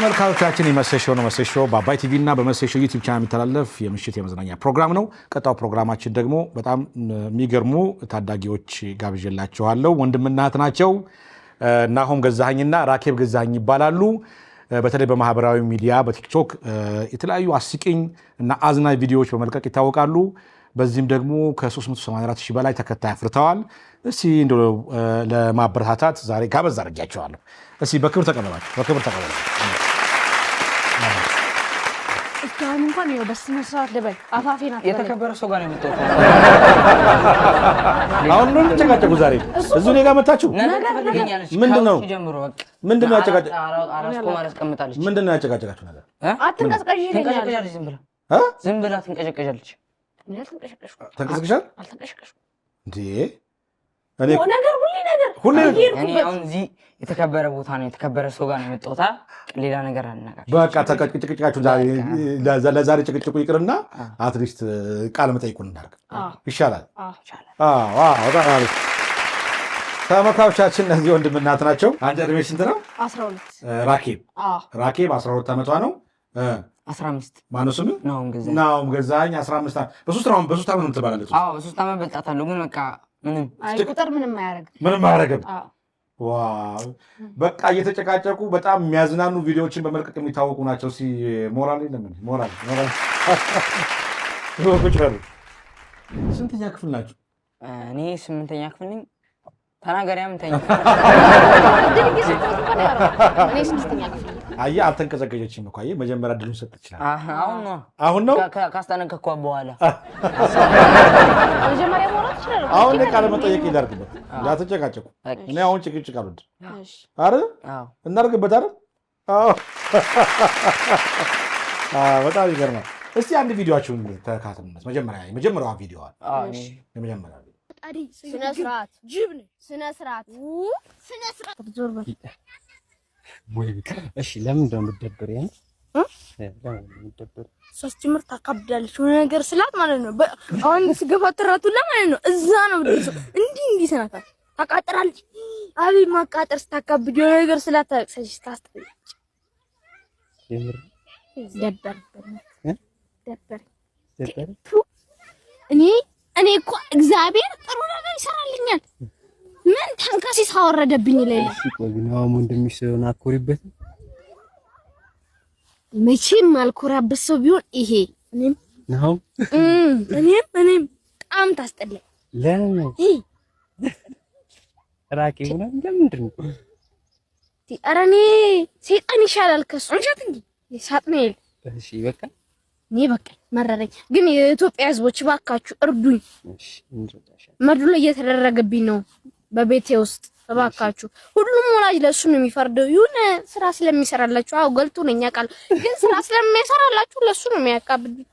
ተመልካቾቻችን የመሰሾው በአባይ ቲቪ እና በመሰሾው ዩቲዩብ ቻናል የሚተላለፍ የምሽት የመዝናኛ ፕሮግራም ነው። ቀጣው ፕሮግራማችን ደግሞ በጣም የሚገርሙ ታዳጊዎች ጋብዤላችኋለሁ። ወንድምና እህት ናቸው። ናሆም ገዛኸኝና ራኬብ ገዛኸኝ ይባላሉ። በተለይ በማህበራዊ ሚዲያ በቲክቶክ የተለያዩ አስቂኝ እና አዝናኝ ቪዲዮዎች በመልቀቅ ይታወቃሉ። በዚህም ደግሞ ከ384,000 በላይ ተከታይ አፍርተዋል። እስቲ እንደው ለማበረታታት ዛሬ ጋበዝ አድርጌያቸዋለሁ። እስቲ በክብር ተቀበላችሁ። እስካሁን እንኳን ነው በስነ ስርዓት ልበል አፋፌና የተከበረ ሰው ጋር ነው የምትወጣው። አሁን ነው ተጨቃጨቁ። ዛሬ እዚሁ እኔ ጋር መጣችሁ። ምንድነው ያጨቃጨቃችሁ? ምንድነው ያጨቃጨቃችሁ ነገር? አትንቀስቀሽ ትንቀሸቀሻለች። ዝም ብላ ትንቀሸቀሻለች። ተንቀስቅሻል እንዴ? እኔ ነገር ሁሌ እኔ አሁን እዚህ የተከበረ ቦታ ነው የተከበረ ሰው ጋር ነው የምትወጣ። ሌላ ነገር አልነካሽ። በቃ ተጨቅጭቃችሁ ለዛሬ ጭቅጭቁ ይቅርና አትሊስት ቃል መጠይቁን እናድርግ ይሻላል። ተመልካቾቻችን እነዚህ ወንድምና እህት ናቸው። አንተ እድሜ ስንት ነው? 12። ራኬብ 12 ዓመቷ ነው። 15 ማነው ስም? ናሆም ገዛኸኝ 15 ዓመት። በሶስት ዓመት ነው ትባላለች። በሶስት ዓመት በልጣታለሁ። ግን በቃ ቁጥር ምንም አያደርግም። ዋው በቃ እየተጨቃጨቁ በጣም የሚያዝናኑ ቪዲዮዎችን በመልቀቅ የሚታወቁ ናቸው። እስኪ ሞራል ስንተኛ ክፍል ናቸው? እኔ 8ኛ ክፍል ነኝ። ተናገሪያ ምን ተኛ? እኔ 6ኛ ክፍል። አየህ አልተንቀዘቀዘችም እኮ። አየህ መጀመሪያ ድሉን ሰጥ ይችላል። አሁን ነው ካስጠነቀቅኳ በኋላ መጀመሪያ ሞራል ይችላል። አሁን ቃለ መጠየቅ ይላርግበት። እንዳትጨቃጨቁ። እኔ አሁን ጭቅጭቅ አልወድም። አይደል? እናርግበት አይደል? በጣም ይገርማል። እስቲ አንድ ቪዲዮአችሁን ተካተሉነት። የመጀመሪያዋ ቪዲዮ የመጀመሪያ ስነ ስርዓት ጅብ ነህ። ስነ ስርዓት ዞር በል። እሺ ለምን እንደምትደብር ያን ሳስተምር ታካብዳለች የሆነ ነገር ስላት ማለት ነው። አሁን ስገፋ ትራቱላ ማለት ነው። እዛ ነው እንዲህ ሰናታ ታቃጥራለች። አቤት ማቃጠር ስታካብድ የሆነ ነገር ስላት ታቅሰሽ ታስጠልች። ደበር እኔ እኮ እግዚአብሔር ጥሩ ነገር ይሰራልኛል። ምን ተንከሲስ አወረደብኝ ይላል። እሺ ቆይ ነው እንደሚሰውን አኮሪበት። መቼም አልኮራበት ሰው ቢሆን ይሄ እኔም ነው እኔም በጣም ታስጠላኝ። ለምን ራቂ ሆነ? ለምንድን ነው ኧረ እኔ ሰይጣን ይሻላል ከሱ እንጀት እንጂ ሳጥናኤል። እሺ በቃ እኔ በቃ መረረኝ። ግን የኢትዮጵያ ሕዝቦች እባካችሁ እርዱኝ። እሺ እንረዳሻለን። መድሎ እየተደረገብኝ ነው በቤቴ ውስጥ። እባካችሁ ሁሉም ወላጅ ለሱ ነው የሚፈርደው። ይሁን ስራ ስለሚሰራላችሁ አው ገልጡ ነኝ ያውቃል። ግን ስራ ስለማይሰራላችሁ ለሱ ነው የሚያቃብዱት።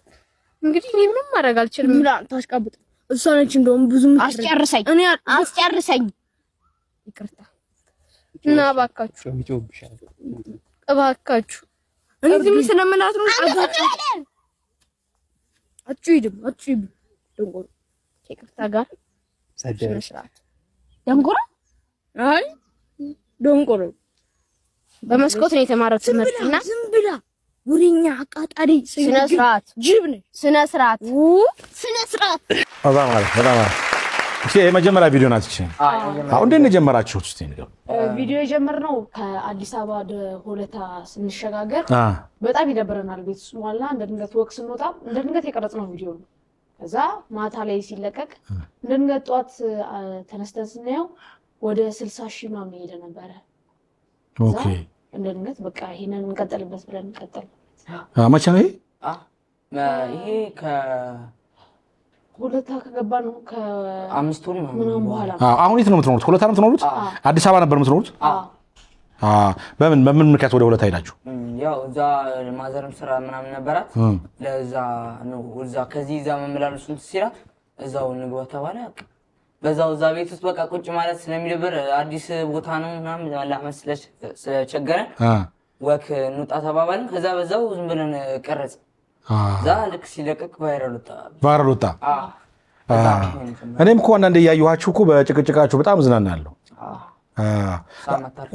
እንግዲህ እኔ ምንም ማድረግ አልችልም። ታስቀብጥ እሷ ነች እንደውም ብዙም አስጨርሰኝ። ይቅርታ እና እባካችሁ እኔ ዝም ስለምላት ነው። አትጩይድም ደንጎሮ ከይቅርታ ጋር ሰደረሻት። ደንጎሮ አይ ደንጎሮ በመስኮት ነው የተማረው ትምህርትና ዝም ብላ ወሬኛ አቃጣሪ ስነ ስርዓት ጅብ ነህ። ስነ ስርዓት በጣም እሺ የመጀመሪያ ቪዲዮ ናት እቺ። አሁን እንዴት ነው የጀመራችሁት? እስቲ ንገሩ። ቪዲዮ የጀመርነው ከአዲስ አበባ ወደ ሆለታ ስንሸጋገር በጣም ይደብረናል። ቤት ውስጥ ዋላ እንደ ድንገት ወክ ስንወጣ እንደ ድንገት የቀረጽነው ቪዲዮ ነው። ከዛ ማታ ላይ ሲለቀቅ እንደ ድንገት ጧት ተነስተን ስናየው ወደ 60,000 ምናምን ሄደ ነበረ። ኦኬ እንደ ድንገት በቃ ይሄንን እንቀጥልበት ብለን እንቀጥልበት። መቼ ነው ይሄ ሁለታ ከገባ ነው ከ5 ወር ምናምን በኋላ። አሁን የት ነው የምትኖሩት? ሁለታ ነው የምትኖሩት? አዲስ አበባ ነበር የምትኖሩት? በምን ምክንያት ወደ ሁለታ ሄዳችሁ? ያው እዛ ማዘርም ስራ ምናምን ነበራት። ለዛ ነው እዛ ከዚህ እዛ መመላለሱን ሲላት እዛው ንግባ ተባለ። በዛው እዛ ቤት ውስጥ በቃ ቁጭ ማለት ስለሚደብር አዲስ ቦታ ነው ምናምን ለማለት ስለቸገረ ወክ እንውጣ ተባባልን። ከዛ በዛው ዝም ብለን ቀረጽ ልክ ሲለቀቅ ቫይራል ወጣ። እኔም እኮ አንዳንዴ እያየኋችሁ እኮ በጭቅጭቃችሁ በጣም እዝናናለሁ።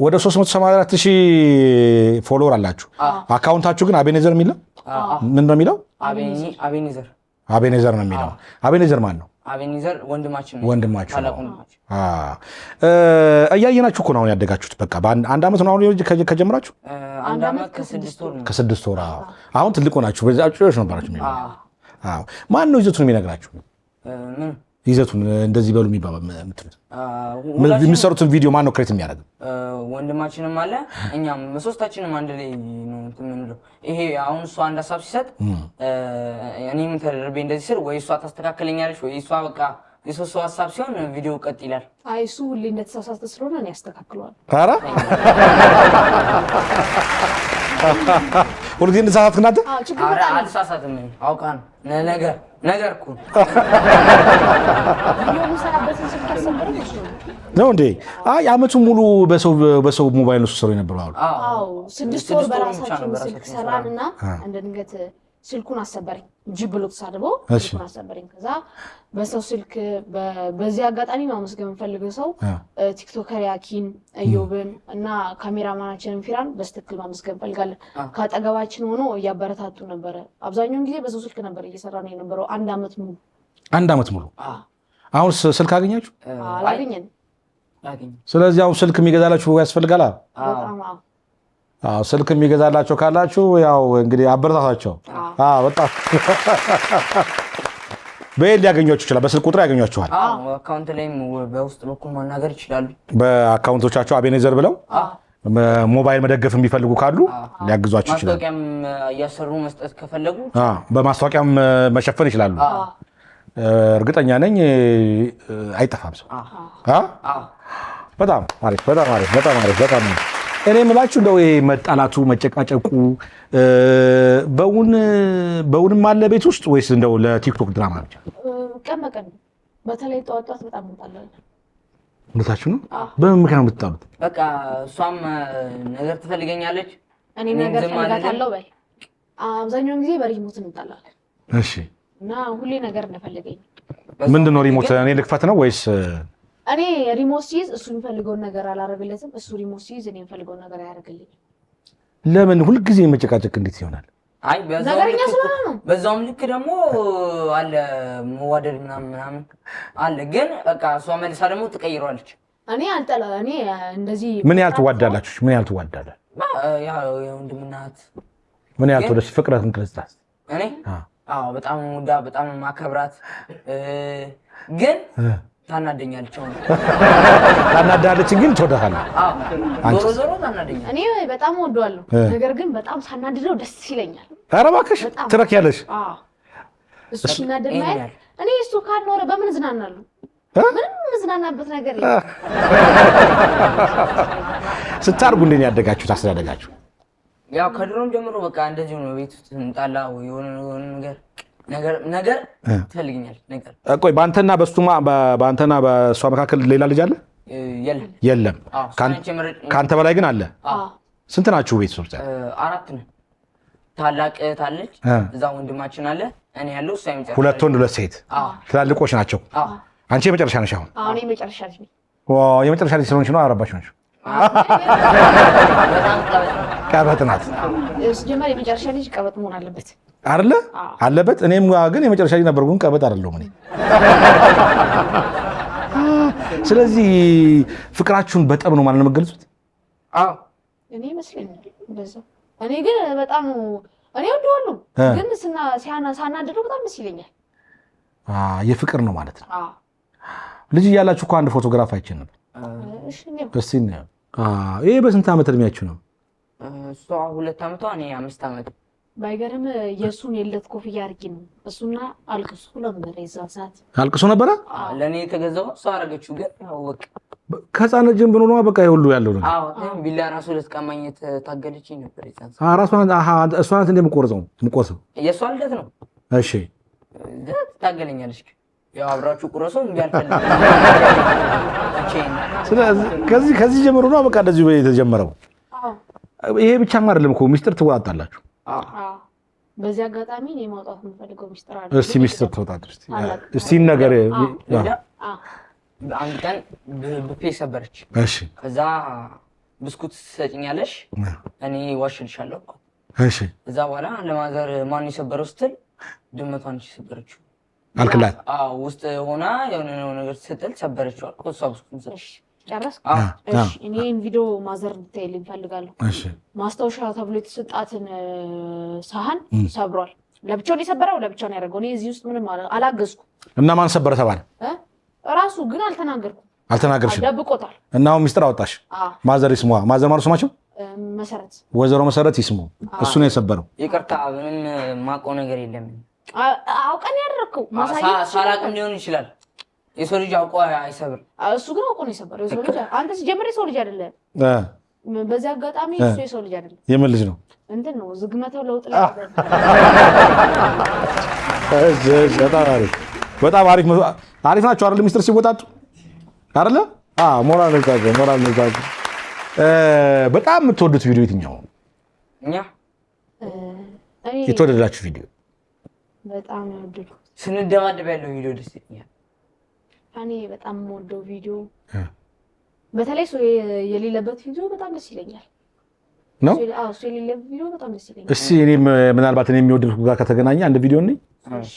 ወደ 384,000 ፎሎወር አላችሁ። አካውንታችሁ ግን አቤኔዘር የሚለው ምን ነው የሚለው? አቤኔዘር ነው የሚለው። አቤኔዘር ማን ነው? አቤኔዘር ወንድማችን ነው። ወንድማችሁ ነው። እያየናችሁ እኮ ነው አሁን ያደጋችሁት። በቃ በአንድ ዓመት ነው አሁን ከጀመራችሁ? አንድ ዓመት ከ6 ወር ነው። ከ6 ወር አሁን ትልቅ ሆናችሁ። በዛ ጭራሽ ነበራችሁ። ማን ነው ይዘቱን የሚነግራችሁ? ይዘቱን እንደዚህ በሉ የምትሉት የሚሰሩትን ቪዲዮ ማን ነው ክሬት የሚያደርገው? ወንድማችንም አለ እኛም ሶስታችንም አንድ ላይ ነው የምንለው። ይሄ አሁን እሷ አንድ ሀሳብ ሲሰጥ እኔ ምን ተደርቤ እንደዚህ ስል ወይ እሷ ታስተካክለኛለች ወይ እሷ በቃ የሶስት ሰው ሀሳብ ሲሆን ቪዲዮ ቀጥ ይላል። አይ እሱ ሁሌ እንደተሳሳተ ስለሆነ እኔ ያስተካክለዋል። ኧረ ሁሉ ግን ተሳሳትክ እናንተ? ኧረ አልተሳሳትም። አውቃ ነው ነገር እኮ ነው እንዴ? አይ አመቱን ሙሉ በሰው ሞባይል ነው ሰሩ የነበረው። አዎ 6 ወር በራሳችን ስልክ ሰራንና እንደ ድንገት ስልኩን አሰበረኝ እንጂ ብሎ ተሳድቦ ስልኩን አሰበረኝ። ከዛ በሰው ስልክ በዚህ አጋጣሚ ማመስገን ፈልገው ሰው ቲክቶከር ያኪን እዮብን እና ካሜራማናችንን ፊራን በስትክክል ማመስገን ፈልጋለን። ካጠገባችን ሆኖ እያበረታቱ ነበር። አብዛኛውን ጊዜ በሰው ስልክ ነበር እየሰራ ነው የነበረው አንድ አመት ሙሉ። አሁን ስልክ አገኛችሁ? አላገኘን። ስለዚህ አሁን ስልክ የሚገዛላችሁ ያስፈልጋል። ስልክ የሚገዛላቸው ካላችሁ ያው እንግዲህ አበረታታቸው። በጣም በኤል ሊያገኟችሁ ይችላል። በስልክ ቁጥር ያገኟችኋል። አካውንት ላይም በውስጥ በኩል ማናገር ይችላሉ። በአካውንቶቻቸው አቤኔዘር ብለው ሞባይል መደገፍ የሚፈልጉ ካሉ ሊያግዟችሁ ይችላሉ። ማስታወቂያም እያሰሩ መስጠት ከፈለጉ በማስታወቂያም መሸፈን ይችላሉ። እርግጠኛ ነኝ አይጠፋም ሰው። በጣም አሪፍ። እኔ የምላችሁ እንደው ይሄ መጣላቱ መጨቃጨቁ በውንም አለ ቤት ውስጥ ወይስ እንደው ለቲክቶክ ድራማ ብቻ? ቀን በቀን በተለይ ጠዋት በጣም እንጣላለን። እውነታችሁ ነው? በምን ምክንያት የምትጣሉት? በቃ እሷም ነገር ትፈልገኛለች፣ እኔ ነገር ፈልጋታለሁ። በይ አብዛኛውን ጊዜ በሪሞት እንጣላለን። እሺ። እና ሁሌ ነገር እንደፈለገኝ ምንድን ነው ሪሞት? እኔ ልክፈት ነው ወይስ እኔ ሪሞት ሲይዝ እሱ የሚፈልገውን ነገር አላረግለትም፣ እሱ ሪሞት ሲይዝ እኔ የሚፈልገውን ነገር አያደርግልኝም። ለምን ሁልጊዜ መጨቃጨቅ እንዴት ይሆናል? አይ በዛውም ልክ ደግሞ አለ መዋደድ ምናምን አለ። ግን በቃ እሷ መልሳ ደግሞ ትቀይረዋለች። እኔ እንደዚህ ምን ያህል ትዋዳላችሁ? ምን ያህል ትዋዳላችሁ? ያው የወንድምናት ምን ያህል ወደስ ፍቅረትን ክርስታስ እኔ በጣም ሙዳ በጣም ማከብራት ግን ታናደኛለች። ታናዳለች ግን ትወዳታለህ? ዞሮ ታናደኛለች። እኔ በጣም ወደዋለሁ፣ ነገር ግን በጣም ሳናድደው ደስ ይለኛል። ኧረ እባክሽ ትረኪያለሽ። እሱ ሲናደድ ማየት እኔ እሱ ካልኖረ በምን እዝናናለሁ? ምንም እዝናናበት ነገር የለም። ስታርጉ እንዴት ያደጋችሁት አስተዳደጋችሁ? ያው ከድሮም ጀምሮ በቃ እንደዚህ ነው። ቤት ውስጥ እንጣላ የሆነ ነገር ትፈልገኛለች ነገር። ቆይ በአንተና በእሷ መካከል ሌላ ልጅ አለ? የለም። ከአንተ በላይ ግን አለ? ስንት ናችሁ ቤተሰብ? 4 ነን። ታላቅ እህት አለች፣ እዛ ወንድማችን አለ፣ እኔ ያለው እሷ የመጨረሻ። 2 ወንድ 2 ሴት ትላልቆች ናቸው። አንቺ የመጨረሻ ነሽ? አሁን የመጨረሻ ልጅ ነኝ። የመጨረሻ ልጅ ስለሆንሽ ነው አረባሽ ናቸው። ቀበጥ ናት። ሲጀመር የመጨረሻ ልጅ ቀበጥ መሆን አለበት አይደለ? አለበት። እኔም ግን የመጨረሻ ልጅ ነበርኩ፣ ግን ቀበጥ አይደለሁም እኔ። ስለዚህ ፍቅራችሁን በጠብ ነው ማለት ነው የምትገልጹት? እኔ ይመስለኛል እንደዛ። እኔ ግን በጣም እኔ ወደዋለሁ፣ ግን ሳናደደው በጣም ደስ ይለኛል። የፍቅር ነው ማለት ነው። ልጅ እያላችሁ እኮ አንድ ፎቶግራፍ አይቼ ነበር። እስቲ ነው። ይሄ በስንት ዓመት እድሜያችሁ ነው? እሷ 2 ዓመቷ፣ እኔ 5 ዓመት። ባይገርም የእሱን የለት ኮፍያ አድርጌ ነው እሱና አልቅሱ ነበር። የዛን ሰዓት አልቅሶ ነበረ። ለእኔ የተገዛው እሷ አደረገችው። ግን በቃ ከህፃነት ጀምሮ ነው በቃ ሁሉ ያለው ነገር። ቢላ ራሱ ለስቀማኝ ታገለችኝ ነበር። እሷ ናት እንደምቆርጠው የእሷ ልደት ነው። እሺ ታገለኛለች። ያው አብራችሁ ቁረሶ እንዲያልፈልግ። ከዚህ ጀምሮ ነው በቃ እንደዚህ የተጀመረው። ይሄ ብቻም አይደለም እኮ ሚስጥር ትወጣጣላችሁ። በዚህ አጋጣሚ እኔ ማውጣት የምፈልገው ሚስጥር አለ። እስቲ ሚስጥር ተወጣጡ። እስቲ ነገር አንድ ቀን ቡፌ ሰበረች። እሺ ከዛ ብስኩት ትሰጭኛለሽ እኔ ዋሽልሻለሁ። እሺ ከዛ በኋላ ለማዘር ማን የሰበረው ስትል ድመቷን የሰበረችው አልክላት። አዎ ውስጥ ሆና የሆነ ነገር ስትል ሰበረችው አልኩ። እሷ ብስኩት ሰጠች። ጨረስክ? እሺ እኔ ቪዲዮ ማዘር እንድታይልኝ እፈልጋለሁ። እሺ ማስታወሻ ተብሎ የተሰጣትን ሳህን ሰብሯል። ለብቻው ነው የሰበረው፣ ለብቻው ነው ያደረገው። እኔ እዚህ ውስጥ ምንም አላገዝኩም። እና ማን ሰበረ ተባለ? ራሱ ግን አልተናገርኩም። አልተናገርሽም? ደብቆታል። እና አሁን ሚስጥር አወጣሽ። ማዘር ይስሙ። ማዘር ማለት ስማቸው መሰረት፣ ወይዘሮ መሰረት ይስሙ። እሱ ነው የሰበረው። ይቅርታ ምንም ማውቀው ነገር የለም። አውቀን ያደረግከው ማሳየት ሳላቅም ሊሆን ይችላል። የሰው ልጅ አውቆ አይሰብር። እሱ ግን አውቆ ነው የሰበረው። የሰው ልጅ አንተ ሲጀምር የሰው ልጅ አይደለም። በዚህ አጋጣሚ እሱ የሰው ልጅ አይደለም። የምን ልጅ ነው? እንትን ነው ዝግመተው ለውጥ ላይ በጣም አሪፍ ናቸው አይደል? ሚስጥር ሲወጣጡ አይደለ? ሞራል ነው። በጣም የምትወዱት ቪዲዮ የትኛው ነው? እኛ የተወደዳችሁ ቪዲዮ በጣም ያወደድኩት ስንደባደብ ያለው ቪዲዮ ደስ ይለኛል። እኔ በጣም የምወደው ቪዲዮ በተለይ ሰው የሌለበት ቪዲዮ በጣም ደስ ይለኛል ነው። ሰው የሌለበት ቪዲዮ በጣም ደስ ይለኛል። እስቲ እኔም ምናልባት እኔ የሚወደድኩት ጋር ከተገናኘ አንድ ቪዲዮ ነኝ። እሺ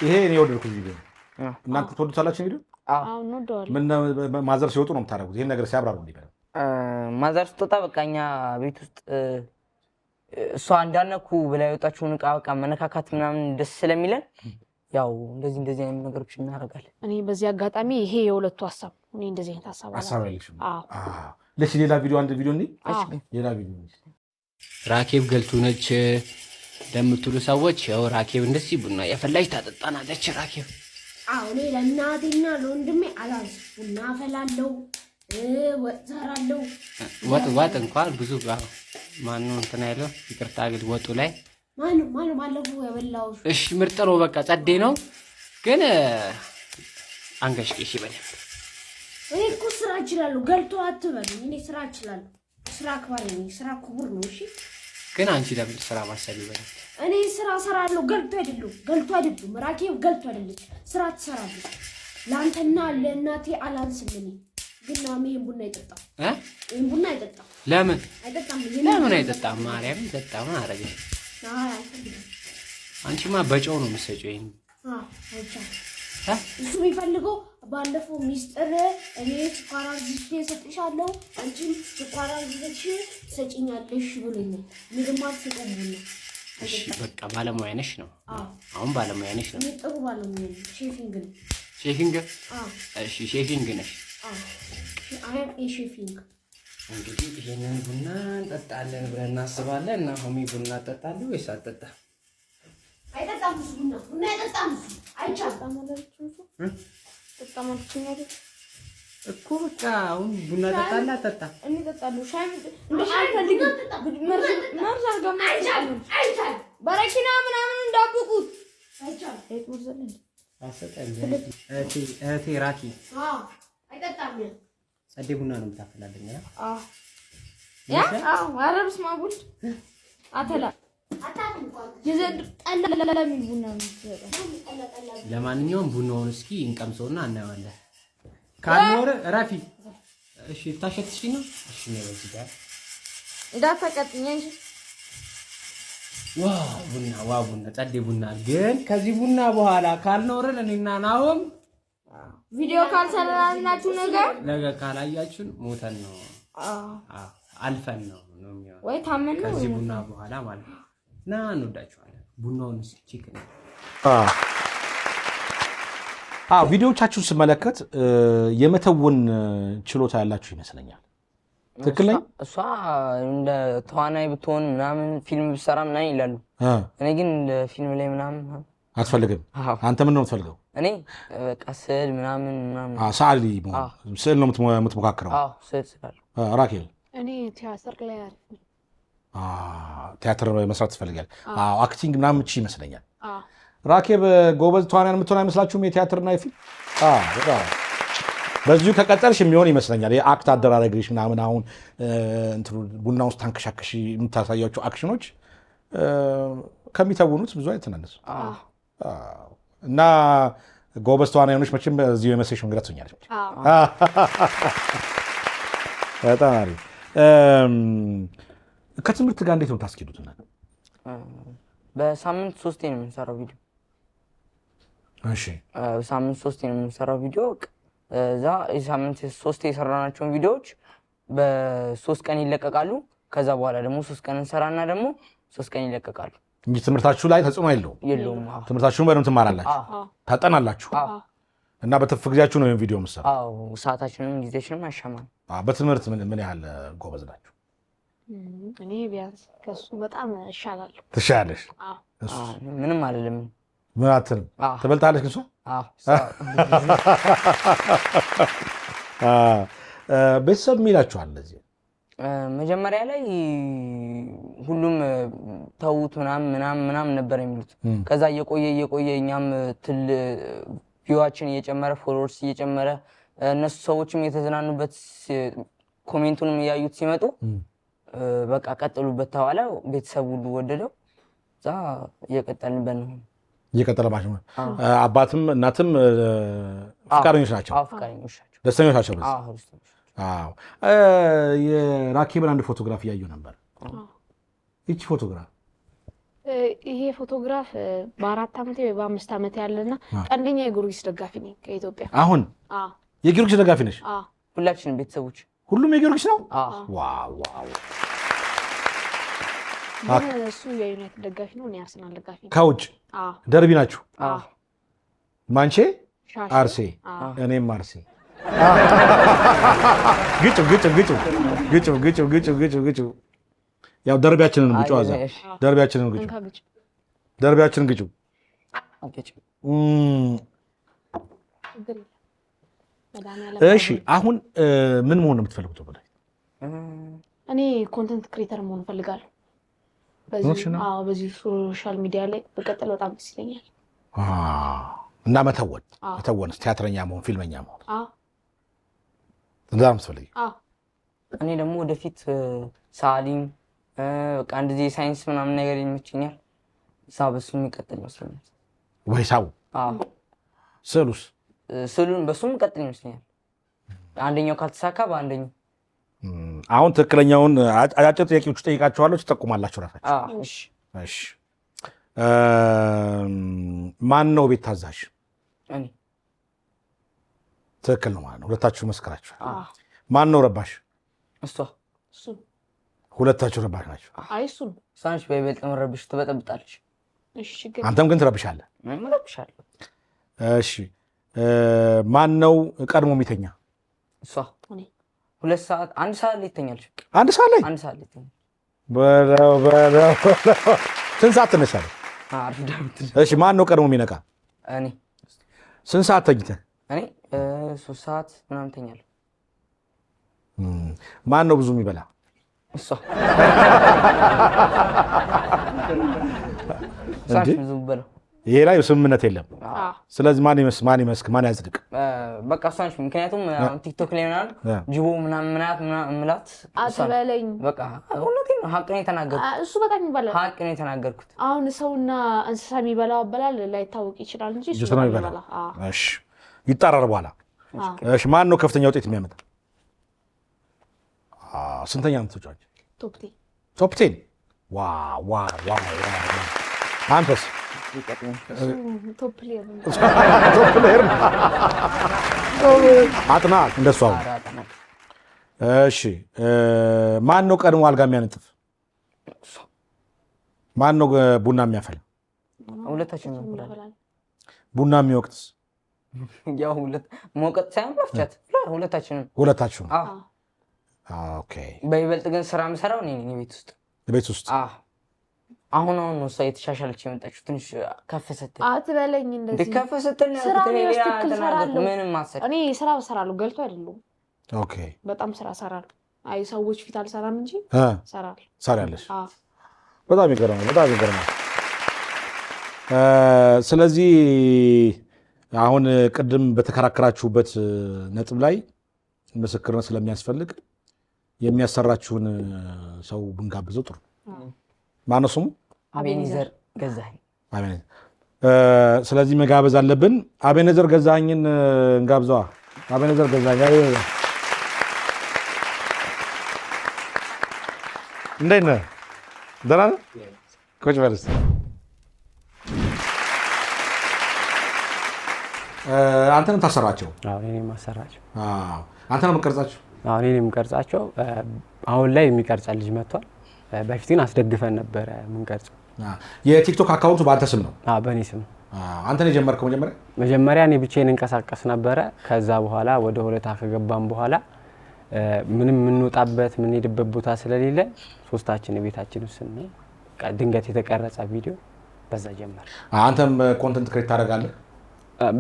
ይሄ እኔ የወደድኩት ቪዲዮ ነው። እናንተ ትወዱታላችሁ ቪዲዮ? አዎ እንወደዋለን። ምን ማዘር ሲወጡ ነው የምታደርጉት? ይሄን ነገር ሲያብራሩ እንዲበል። ማዘር ስትወጣ በቃ እኛ ቤት ውስጥ እሷ እንዳነኩ ብላ የወጣችውን ዕቃ በቃ መነካካት ምናምን ደስ ስለሚለን ያው እንደዚህ አይነት ነገሮች እናደርጋለን። እኔ በዚህ አጋጣሚ ይሄ የሁለቱ ሀሳብ እኔ እንደዚህ አይነት ሀሳብ አለኝ። ሌላ ቪዲዮ አንድ ቪዲዮ እንዴ ሌላ ቪዲዮ ራኬብ ገልቱ ነች ለምትሉ ሰዎች ያው ራኬብ እንደዚህ ቡና የፈላች ታጠጣናለች። ራኬብ እኔ ለእናቴና ለወንድሜ አላንስ ቡና አፈላለሁ፣ ወጥ እሰራለሁ። ወጥ እንኳን ብዙ ማነው እንትን ያለው ይቅርታ ግን ወጡ ላይ ማነው ባለፈው ያበላው? እሺ ምርጥ ነው፣ በቃ ጸዴ ነው። ግን አንገሽቅሽ ይበል። እኔ እኮ ስራ እችላለሁ፣ ገልቶ አትበሉኝ። እኔ ስራ እችላለሁ፣ ስራ አክባሪ ነኝ፣ ስራ ክቡር ነው። እሺ ግን አንቺ ለምን ስራ ማሰብ ይበል? እኔ ስራ እሰራለሁ፣ ገልቶ አይደለም። ራኬብ ገልቶ አይደለች፣ ስራ ትሰራለች። ለአንተና ለእናቴ አላንስም። እኔ ግን ይሄን ቡና አይጠጣም። ይሄን ቡና አይጠጣም። ለምን አይጠጣም? ለምን አይጠጣም? ማርያም ይጠጣም አረገሽ። አንቺማ በጨው ነው የምትሰጪው። ይሄን እሱ የሚፈልገው ባለፈው ሚስጥር እኔ ስኳር አዝዤ እሰጥሻለሁ፣ አንቺም ስኳር አዝዘሽ ትሰጪኛለሽ ብሎኛል። ምንም አትሰጠኝም ነው። እሺ በቃ ባለሙያ ነሽ ነው። አሁን ባለሙያ ነሽ ነው። ጥሩ ባለሙያ ነኝ። ሼፊንግ ነው። ሼፊንግ? እሺ ሼፊንግ ነሽ? አይ ሼፊንግ። እንግዲህ ይሄንን ቡና እንጠጣለን ብለን እናስባለን። እና ሆሚ ቡና እንጠጣለን ወይስ አትጠጣም? አይጠጣም። ቡና አይጠጣም። አይቻልም እኮ በቃ አሁን ቡና ጠጣላ ጠጣ እኔ እጠጣለሁ። ሻይ በረኪና ምናምን እንዳብቁት እህቴ ራኪ አይጠጣም። ጸዴ ቡና ነው የምታፈላልኝ? ኧረ በስመ አብ ወልድ አተላ ለማንኛውም ቡናውን እስኪ እንቀምሰውና እናየዋለን። ካልኖረ ራፊ እሺ ታሸትሽ ነው። እሺ ነው በዚህ ጋር እንዳታቀጥኝ እንጂ ቡና ጸዴ ቡና። ግን ከዚህ ቡና በኋላ ካልኖርን እኔና ናሆም ቪዲዮ ካልሰራናችሁ ነገ ካላያችሁን ሞተን ነው አልፈን ነው የሚሆነው ወይ ታመን ነው ከዚህ ቡና በኋላ ማለት ነው። እና እንወዳችኋለን። ቡናውን ቼክ ነው። ቪዲዮዎቻችሁን ስመለከት የመተወን ችሎታ ያላችሁ ይመስለኛል። ትክክል ነኝ? እሷ እንደ ተዋናይ ብትሆን ምናምን ፊልም ብትሰራ ምናምን ይላሉ። እኔ ግን እንደ ፊልም ላይ ምናምን አትፈልግም? አንተ ምን ነው የምትፈልገው? እኔ በቃ ስዕል ምናምን ሰዓሊ ስዕል ነው የምትሞካክረው? ስዕል ስላሉ። ራኬል? እኔ ቲያትር ላይ አሪፍ ቲያትር መስራት ትፈልጋለህ? አክቲንግ ምናምን እቺ ይመስለኛል። ራኬብ ጎበዝ ተዋናያን የምትሆን አይመስላችሁም? የቲያትርና የፊልም በዚሁ ከቀጠልሽ የሚሆን ይመስለኛል። የአክት አደራረግሽ ምናምን አሁን ቡና ውስጥ ታንከሻከሽ የምታሳያቸው አክሽኖች ከሚተውኑት ብዙ አይተናነሱ እና ጎበዝ ተዋናዮች መቼም እዚሁ የመሰሽ መንገድ ትሆኛለች። በጣም አሪፍ። ከትምህርት ጋር እንዴት ነው ታስኬዱት? በሳምንት 3 ነው የምንሰራው ቪዲዮ። እሺ በሳምንት 3 ነው የምንሰራው ቪዲዮ። እዛ የሳምንት 3 የሰራናቸውን ቪዲዮዎች በ3 ቀን ይለቀቃሉ። ከዛ በኋላ ደግሞ 3 ቀን እንሰራና ደግሞ 3 ቀን ይለቀቃሉ እንጂ ትምህርታችሁ ላይ ተጽዕኖ የለውም። ትምህርታችሁን በደንብ ትማራላችሁ፣ ታጠናላችሁ እና በትርፍ ጊዜያችሁ ነው ቪዲዮ የምትሰራው? አዎ ሰዓታችንም ጊዜያችንም አይሻማም። በትምህርት ምን ያህል ጎበዝ ናችሁ? እኔ ቢያንስ ከሱ በጣም እሻላለሁ። ትሻላለሽ? ምንም አይደለም። ምን አትልም? ትበልጣለሽ ከሷ? ቤተሰብ የሚላችኋል እንደዚህ? መጀመሪያ ላይ ሁሉም ተውት ምናምን ነበር የሚሉት። ከዛ እየቆየ እኛም ቪዋችን እየጨመረ ፎሎወርስ እየጨመረ እነሱ ሰዎችም የተዝናኑበት ኮሜንቱንም እያዩት ሲመጡ በቃ ቀጥሉበት ተባለ። ቤተሰብ ሁሉ ወደደው። እዛ እየቀጠልንበት ነው። እየቀጠለባቸው ነው። አባትም እናትም ፍቃደኞች ናቸው? ደስተኞች ናቸው? የራኬብን አንድ ፎቶግራፍ እያየሁ ነበር። ይቺ ፎቶግራፍ ይሄ ፎቶግራፍ በ4 ዓመቴ ወይ በ5 ዓመቴ ያለና ቀንደኛ የጊዮርጊስ ደጋፊ ነኝ ከኢትዮጵያ። አሁን የጊዮርጊስ ደጋፊ ነሽ? ሁላችንም ቤተሰቦች ሁሉም የጊዮርጊስ ነው? ዋው እሱ የዩናይትድ ደጋፊ ነው፣ እኔ አርሰናል ደጋፊ ነኝ። ከውጭ ደርቢ ናችሁ? ማንቼ አርሴ፣ እኔም አርሴ። ግጭ ያው ደርቢያችንን ግጩ። አዛ ደርቢያችንን ግጩ። እሺ አሁን ምን መሆን ነው የምትፈልጉት? እኔ ኮንተንት ክሬተር መሆን እፈልጋለሁ። በዚህ ሶሻል ሚዲያ ላይ በቀጥል በጣም ደስ ይለኛል። እና መተወንስ ቲያትረኛ መሆን፣ ፊልመኛ መሆን እንደዛ የምትፈልጊው? እኔ ደግሞ ወደፊት ሰዓሊም በቃ እንደዚህ ሳይንስ ምናምን ነገር ይመችኛል። በሱ የሚቀጥል ይመስለኛል። ወይ ሳው ስዕሉን በሱ የሚቀጥል ይመስለኛል። አንደኛው ካልተሳካ በአንደኛው። አሁን ትክክለኛውን አጫጭር ጥያቄዎች ጠይቃችኋለሁ፣ ትጠቁማላችሁ ራሳችሁ። እሺ ማን ነው ቤት ታዛዥ? እኔ። ትክክል ነው ማለት ነው። ሁለታችሁ መስከራችሁ። ማን ነው ረባሽ? እሷ። ሁለታችሁ ረባሽ ናቸው። እሱን ሳንሽ በይበልጥ መረብሽ ትበጠብጣለች። አንተም ግን ትረብሻለህ። እረብሻለሁ። እሺ ማን ነው ቀድሞ የሚተኛ? እሷ። 2 ሰዓት 1 ሰዓት ላይ ትተኛለች። 1 ሰዓት ላይ? 1 ሰዓት ላይ ትተኛለች። በለው ስንት ሰዓት ትነሳለህ? እሺ ማን ነው ቀድሞ የሚነቃ? እኔ። ስንት ሰዓት ተኝተህ? እኔ 3 ሰዓት ምናምን ተኛለሁ። ማን ነው ብዙ የሚበላ? እሷ። ሳንሽ ብዙ በለው። ይሄ ላይ ስምምነት የለም። ስለዚህ ማን ይመስክ ማን ያጽድቅ? በቃ እሷ ነች። ምክንያቱም ቲክቶክ ላይ ምናምን ጅቦ ምናምን ምላት አትበለኝ። በቃ እውነቴን ነው፣ ሀቅ ነው የተናገርኩት። እሱ በጣም ይበላል። ሀቅ ነው የተናገርኩት። አሁን ሰውና እንስሳ የሚበላው አበላል ላይታወቅ ይችላል እንጂ እሱ ነው የሚበላው። እሺ ይጣራል በኋላ። እሺ ማን ነው ከፍተኛ ውጤት የሚያመጣ? ስንተኛ ነው ተጫዋች? ቶፕ 10። ዋው አንተስ? ቶፕ ፕሌየር አጥና እንደሷ። እሺ ማን ነው ቀድሞ አልጋ የሚያነጥፍ? ማን ነው ቡና የሚያፈላ? ሁለታችን። ቡና የሚወቅጥስ? ያው መውቀጥ ሳይሆን መፍጨት። ሁለታችንም። ኦኬ። በይበልጥ ግን ስራ የምሰራው እኔ ነኝ ቤት ውስጥ። አሁን ነው እሷ የተሻሻለች የመጣችው። ትንሽ ከፍ ስትል አትበለኝ። እንደዚህ ከፍ ስትል ስራ ምንም ማሰብ እኔ ስራ እሰራለሁ። ገልቶ አይደለም። ኦኬ። በጣም ስራ እሰራለሁ። አይ ሰዎች ፊት አልሰራም እንጂ እሰራለሁ። ሰራለሽ? በጣም ይገርማል። ስለዚህ አሁን ቅድም በተከራከራችሁበት ነጥብ ላይ ምስክርነት ስለሚያስፈልግ የሚያሰራችሁን ሰው ብንጋብዘው ጥሩ። ማነው ስሙ? አቤኔዘር ገዛኸኝ። ስለዚህ መጋበዝ አለብን። አቤኔዘር ገዛኸኝን እንጋብዘዋ። አቤኔዘር ገዛኸኝ እንዴት ነህ? ደህና ነህ? ቁጭ በል እስኪ። አንተ ነው የምታሰራቸው? አዎ እኔ ነኝ የማሰራቸው። አንተ ነው የምትቀርጻቸው? አዎ እኔ ነኝ የምቀርጻቸው። አሁን ላይ የሚቀርጻ ልጅ መጥቷል። በፊት ግን አስደግፈን ነበረ የምንቀርጸው። የቲክቶክ አካውንቱ በአንተ ስም ነው? አዎ በእኔ ስም። አንተ ነው የጀመርከው? መጀመሪያ እኔ ብቻዬን እንቀሳቀስ ነበረ። ከዛ በኋላ ወደ ሆለታ ከገባን በኋላ ምንም የምንወጣበት የምንሄድበት ቦታ ስለሌለ ሶስታችን ቤታችን ውስጥ ነው ድንገት የተቀረጸ ቪዲዮ በዛ ጀመረ። አንተም ኮንተንት ክሬት ታደርጋለህ?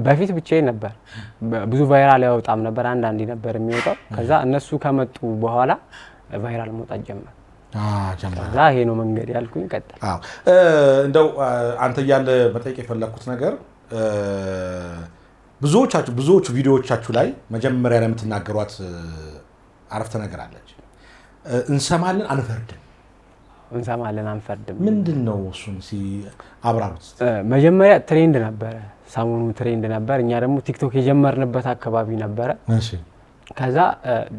በፊት ብቻዬን ነበር። ብዙ ቫይራል ያወጣም ነበር፣ አንዳንዴ ነበር የሚወጣው። ከዛ እነሱ ከመጡ በኋላ ቫይራል መውጣት ጀመረ። ከዛ ይሄ ነው መንገድ ያልኩኝ ቀጥል። እንደው አንተ እያለ መጠየቅ የፈለኩት ነገር ብዙዎቹ ቪዲዮዎቻችሁ ላይ መጀመሪያ ላይ የምትናገሯት አረፍተ ነገር አለች። እንሰማለን አንፈርድም። እንሰማለን አንፈርድም ምንድን ነው? እሱን አብራሩት። መጀመሪያ ትሬንድ ነበረ፣ ሰሞኑ ትሬንድ ነበር። እኛ ደግሞ ቲክቶክ የጀመርንበት አካባቢ ነበረ። ከዛ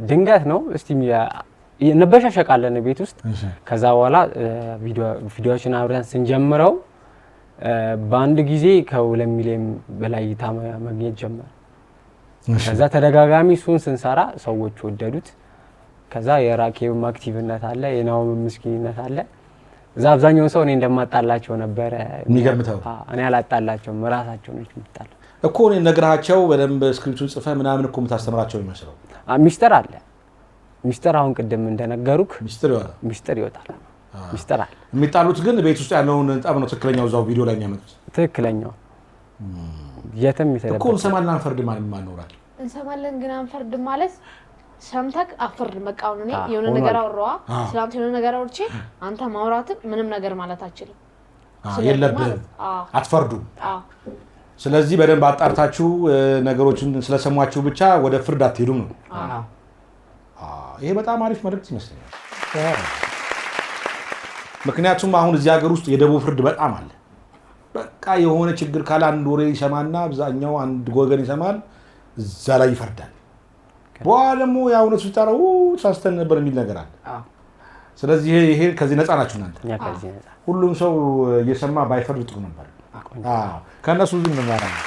ድንገት ነው እስቲ እንበሻሸቃለን ቤት ውስጥ። ከዛ በኋላ ቪዲዮዎችን አብረን ስንጀምረው በአንድ ጊዜ ከ2 ሚሊዮን በላይ እይታ ማግኘት ጀመረ። ከዛ ተደጋጋሚ እሱን ስንሰራ ሰዎች ወደዱት። ከዛ የራኬብም አክቲቭነት አለ፣ የናውም ምስኪንነት አለ። እዛ አብዛኛውን ሰው እኔ እንደማጣላቸው ነበረ የሚገርምተው። እኔ አላጣላቸውም፣ ራሳቸው ነች የምጣለው እኮ። እኔ ነግራቸው በደንብ ስክሪፕቱን ጽፈህ ምናምን እኮ የምታስተምራቸው ይመስለው። ሚስጥር አለ፣ ሚስጥር አሁን ቅድም እንደነገሩክ ሚስጥር ይወጣል። ሚስጥር አለ። የሚጣሉት ግን ቤት ውስጥ ያለውን ጠብ ነው ትክክለኛው እዛው ቪዲዮ ላይ የሚያመጡት። ትክክለኛው የትም ይተደበቀ እኮ እንሰማለን አንፈርድም ማለት ማኖራል። እንሰማለን ግን አንፈርድም ማለት ሰምተክ አፈርድ መቃወም። እኔ የሆነ ነገር አወራዋ ስላንተ የሆነ ነገር አውርቼ አንተ ማውራትም ምንም ነገር ማለት አትችልም። የለብህም፣ አትፈርዱም። ስለዚህ በደንብ አጣርታችሁ ነገሮችን ስለሰሟችሁ ብቻ ወደ ፍርድ አትሄዱም ነው። ይሄ በጣም አሪፍ መልዕክት ይመስለኛል። ምክንያቱም አሁን እዚህ ሀገር ውስጥ የደቦ ፍርድ በጣም አለ። በቃ የሆነ ችግር ካለ አንድ ወሬ ይሰማና አብዛኛው አንድ ወገን ይሰማል፣ እዛ ላይ ይፈርዳል። በኋላ ደግሞ የእውነቱ ሲጣራው ሳስተን ነበር የሚል ነገር አለ። ስለዚህ ይሄ ከዚህ ነፃ ናችሁ እናንተ። ሁሉም ሰው እየሰማ ባይፈርድ ጥሩ ነበር። ከእነሱ ዝም ማለት ነው።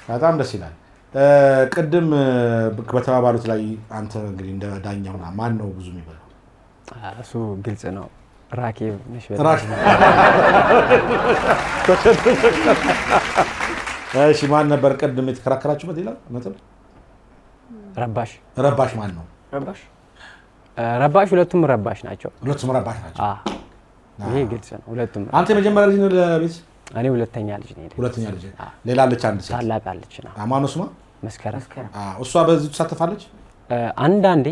በጣም ደስ ይላል። ቅድም በተባባሉት ላይ አንተ እንግዲህ እንደ ዳኛውና ማን ነው ብዙ የሚበላው? እሱ ግልጽ ነው። ራኬብ ነሽ። እሺ ማን ነበር ቅድም የተከራከራችሁበት? ይላል ነጥብ ረባሽ ማን ነው? ረባሽ ሁለቱም ረባሽ ናቸው። ይሄ ግልጽ ነው። ሁለቱም። አንተ የመጀመሪያ ልጅ ነው ለቤት? እኔ ሁለተኛ ልጅ ነኝ። ሁለተኛ ልጅ። ሌላ አለች አንድ ሴት ታላቅ አለች ነው። ማነው ስሟ? መስከረም። እሷ በዚህ ትሳተፋለች? አንዳንዴ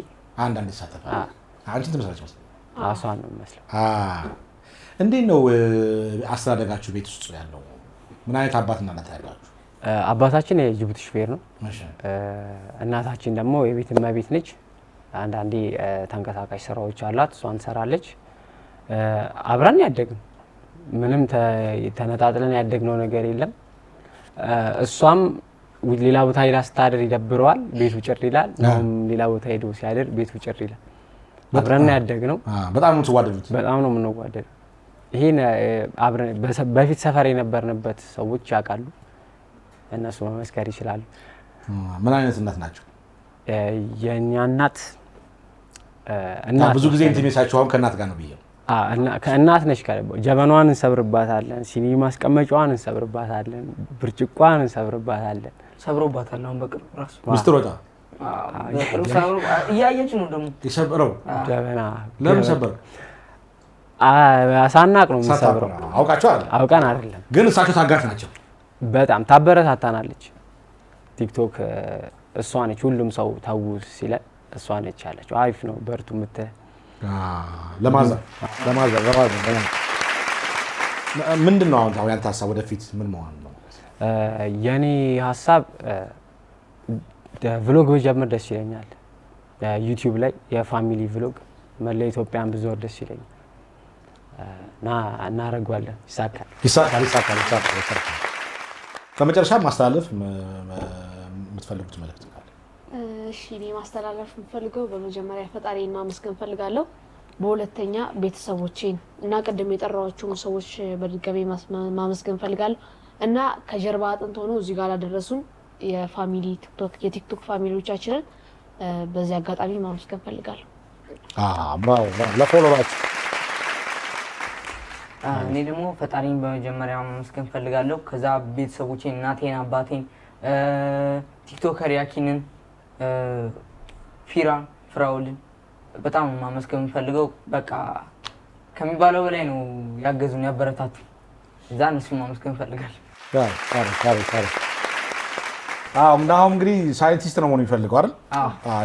ትሳተፋለች። አንቺን ትመስላለች መሰለኝ። እሷን ነው የምመስለው። እንዴት ነው አስተዳደጋችሁ ቤት ውስጥ ያለው? ምን አይነት አባትና እናት ያላችሁ? አባታችን የጅቡቲ ሹፌር ነው። እናታችን ደግሞ የቤት እመቤት ነች። አንዳንዴ ተንቀሳቃሽ ስራዎች አላት፣ እሷን ትሰራለች። አብረን ያደግን ምንም ተነጣጥለን ያደግነው ነገር የለም። እሷም ሌላ ቦታ ሄዳ ስታድር ይደብረዋል፣ ቤቱ ጭር ይላል። ነውም ሌላ ቦታ ሄዶ ሲያድር ቤቱ ጭር ይላል። አብረን ያደግነው። በጣም ነው የምትዋደዱት? በጣም ነው የምንዋደደው። ይሄን አብረን በፊት ሰፈር የነበርንበት ሰዎች ያውቃሉ፣ እነሱ መመስከር ይችላሉ። ምን አይነት እናት ናቸው? የእኛ እናት ብዙ ጊዜ ኢንቲሜሳችሁ አሁን ከእናት ጋር ነው ብዬ ከእናት ነች። ጀበኗን እንሰብርባታለን፣ ሲኒ ማስቀመጫዋን እንሰብርባታለን፣ ብርጭቋን እንሰብርባታለን። ሰብሮባታል። አሁን በቅርቡ ራሱ ሚስጥር ወጣ እያየች ነው ደግሞ የሰበረው ጀበና። ለምን ሰበር? ሳናቅ ነው የምንሰብረው። አውቃቸዋል? አውቀን አይደለም፣ ግን እሳቸው ታጋሽ ናቸው። በጣም ታበረታታናለች። ቲክቶክ እሷ ነች ሁሉም ሰው ተው ሲለ እሷ ነች ያለችው። አሪፍ ነው በርቱ ምትል ለማዘር ምንድን ነው አሁን ያንተ ሀሳብ ወደፊት ምን መሆን ነው? የኔ ሀሳብ ቭሎግ ብጀምር ደስ ይለኛል። ዩቲዩብ ላይ የፋሚሊ ቭሎግ መላ ኢትዮጵያን ብዞር ደስ ይለኛል እና እናደርገዋለን። ይሳካል። በመጨረሻ ማስተላለፍ የምትፈልጉት መልእክት ካለ? እሺ እኔ ማስተላለፍ የምፈልገው በመጀመሪያ ፈጣሪን ማመስገን ፈልጋለሁ። በሁለተኛ ቤተሰቦቼን እና ቅድም የጠራኋቸውን ሰዎች በድጋሚ ማመስገን ፈልጋለሁ እና ከጀርባ አጥንት ሆኖ እዚህ ጋር ላደረሱን የቲክቶክ ፋሚሊዎቻችንን በዚህ አጋጣሚ ማመስገን ፈልጋለሁ። ለፎሎወራችሁ እኔ ደግሞ ፈጣሪን በመጀመሪያ ማመስገን ፈልጋለሁ። ከዛ ቤተሰቦቼን፣ እናቴን፣ አባቴን፣ ቲክቶከር ያኪንን፣ ፊራን፣ ፍራውልን በጣም ማመስገን የምፈልገው። በቃ ከሚባለው በላይ ነው ያገዙን፣ ያበረታቱ። እዛ እነሱን ማመስገን ፈልጋለሁ። እና አሁን እንግዲህ ሳይንቲስት ነው መሆን የሚፈልገው አይደል?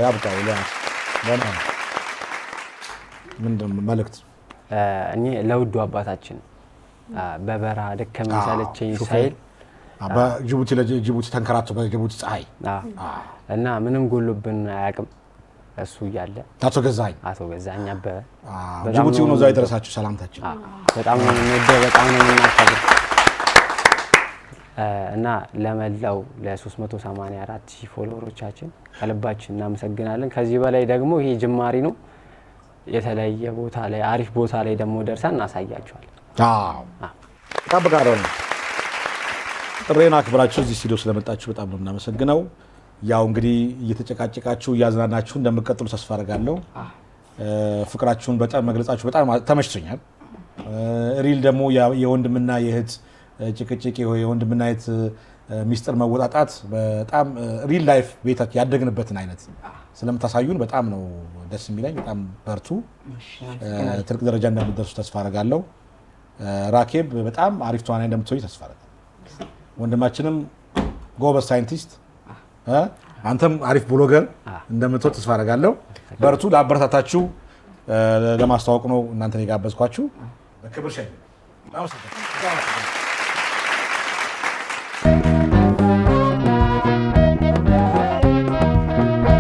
ያብቃው። ምንድን ነው መልእክት? እኔ ለውዱ አባታችን በበረሃ ደከመኝ ሰለቸኝ ሳይል በጅቡቲ ተንከራቶ በጅቡቲ ፀሐይ እና ምንም ጎሎብን አያውቅም እሱ እያለ አቶ ገዛኸኝ አበበ ጅቡቲ ሆኖ እዛ የደረሳችሁ ሰላምታችን በጣም ነው የምንወደው፣ በጣም ነው የምናከብረው እና ለመላው ለ384,000 ፎሎወሮቻችን ከልባችን እናመሰግናለን። ከዚህ በላይ ደግሞ ይሄ ጅማሪ ነው። የተለየ ቦታ ላይ አሪፍ ቦታ ላይ ደግሞ ደርሰን እናሳያቸዋለን። ጠብቃለሁ። ጥሬን አክብራችሁ እዚህ ስቱዲዮ ስለመጣችሁ በጣም ነው የምናመሰግነው። ያው እንግዲህ እየተጨቃጨቃችሁ እያዝናናችሁ እንደምትቀጥሉ ተስፋ አደርጋለሁ። ፍቅራችሁን በጣም መግለጻችሁ በጣም ተመችቶኛል። ሪል ደግሞ የወንድምና የእህት ጭቅጭቅ የወንድምና የእህት ሚስጥር መወጣጣት በጣም ሪል ላይፍ ቤታችን ያደግንበትን አይነት ስለምታሳዩን በጣም ነው ደስ የሚለኝ። በጣም በርቱ፣ ትልቅ ደረጃ እንደምትደርሱ ተስፋ አደርጋለሁ። ራኬብ በጣም አሪፍ ተዋናይ እንደምትሆኝ ተስፋ አደርጋለሁ። ወንድማችንም ጎበዝ ሳይንቲስት፣ አንተም አሪፍ ብሎገር እንደምትሆን ተስፋ አደርጋለሁ። በርቱ። ለአበረታታችሁ ለማስተዋወቅ ነው እናንተን የጋበዝኳችሁ። በክብር ሸኝ